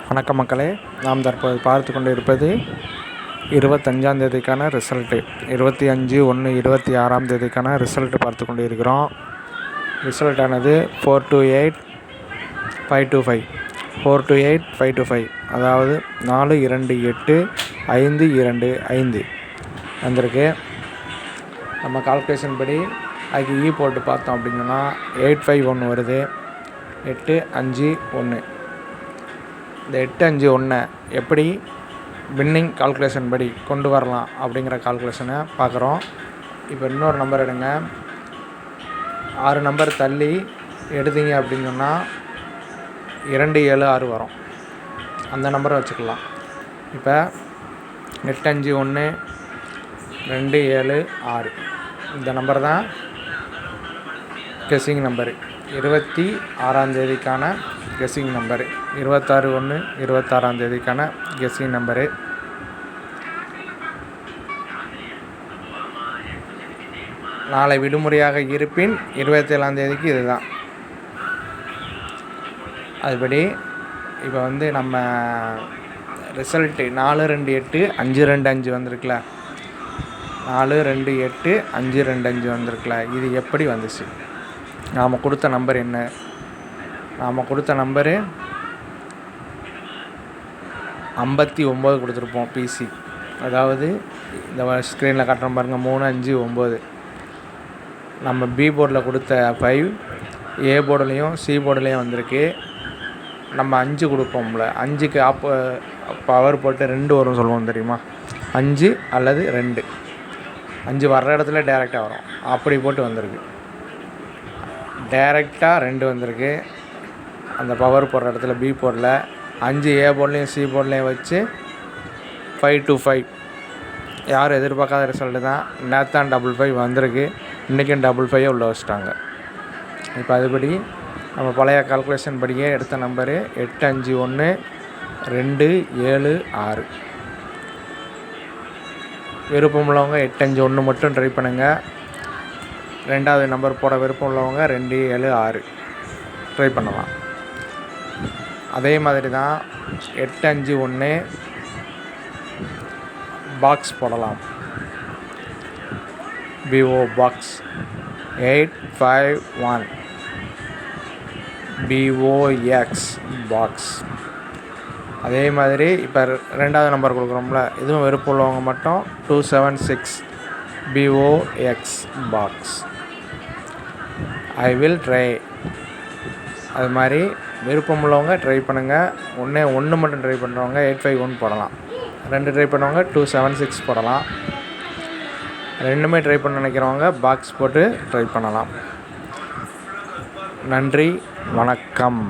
வணக்கம் மக்களே, நாம் தற்போது பார்த்து கொண்டு இருப்பது 25ஆம் தேதிக்கான ரிசல்ட்டு. 25/1/26ஆம் தேதிக்கான ரிசல்ட்டு பார்த்து கொண்டு இருக்கிறோம். ரிசல்ட்டானது 428,525 428,525, அதாவது 428,525 வந்திருக்கு. நம்ம கால்குலேஷன் படி அதுக்கு போட்டு பார்த்தோம் அப்படின்னா 851 வருது. 851 இந்த 851 எப்படி வின்னிங் கால்குலேஷன் படி கொண்டு வரலாம் அப்படிங்கிற கால்குலேஷனை பார்க்குறோம். இப்போ இன்னொரு நம்பர் எடுங்க. 6 நம்பர் தள்ளி எடுத்தீங்க அப்படின்னு சொன்னால் 276 வரும். அந்த நம்பரை வச்சுக்கலாம். இப்போ 851 276 இந்த நம்பர் தான் கெஸ்ஸிங் நம்பரு. 26ஆம் தேதிக்கான கெஸ்ஸிங் நம்பரு. 26/1/26ஆம் தேதிக்கான கெஸ்ஸிங் நம்பரு. நாளை விடுமுறையாக இருப்பின் 27ஆம் தேதிக்கு இதுதான். அதுபடி இப்போ நம்ம ரிசல்ட்டு 428,525 வந்திருக்குல்ல, 428,525 வந்திருக்குல்ல, இது எப்படி வந்துச்சு? நாம் கொடுத்த நம்பர் என்ன? நாம் கொடுத்த நம்பரு 59 கொடுத்துருப்போம் பிசி. அதாவது இந்த ஸ்க்ரீனில் காட்டுறோம் பாருங்கள், 3, 5, 9. நம்ம பி போர்டில் கொடுத்த 5 ஏ போர்டுலேயும் சி போர்டுலேயும் வந்திருக்கு. நம்ம 5 கொடுப்போம்ல, 5க்கு பவர் போட்டு 2 வரும் சொல்லுவோம் தெரியுமா? 5 அல்லது 2, 5 வர்ற இடத்துல டேரெக்டாக வரும். அப்படி போட்டு வந்திருக்கு. டேரெக்டாக 2 வந்திருக்கு. அந்த பவர் போடுற இடத்துல பி போர்டில் 5 ஏ போர்ட்லேயும் சி போர்ட்லேயும் வச்சு 525. யாரும் எதிர்பார்க்காத ரிசல்ட்டு தான். நேத்தான் 55 வந்திருக்கு. இன்றைக்கும் 55 உள்ள வச்சுட்டாங்க. இப்போ அதுபடி நம்ம பழைய கால்குலேஷன் படியே எடுத்த நம்பரு 851,276. விருப்பம் உள்ளவங்க 851 மட்டும் ட்ரை பண்ணுங்கள். 2வது நம்பர் போட விருப்பம் உள்ளவங்க 276 ட்ரை பண்ணலாம். அதே மாதிரி தான் 851 பாக்ஸ் போடலாம். BO box 851 BOX box. அதே மாதிரி இப்போ 2வது நம்பர் கொடுக்குறோம்ல, இதுவும் விருப்பம் உள்ளவங்க மட்டும் 276 BOX box. I will try. அது மாதிரி விருப்பம் உள்ளவங்க ட்ரை பண்ணுங்கள். ஒன்று மட்டும் ட்ரை பண்ணுறவங்க 851 போடலாம். 2 ட்ரை பண்ணுறவங்க 276 போடலாம். 2மே ட்ரை பண்ண நினைக்கிறவங்க பாக்ஸ் போட்டு ட்ரை பண்ணலாம். நன்றி, வணக்கம்.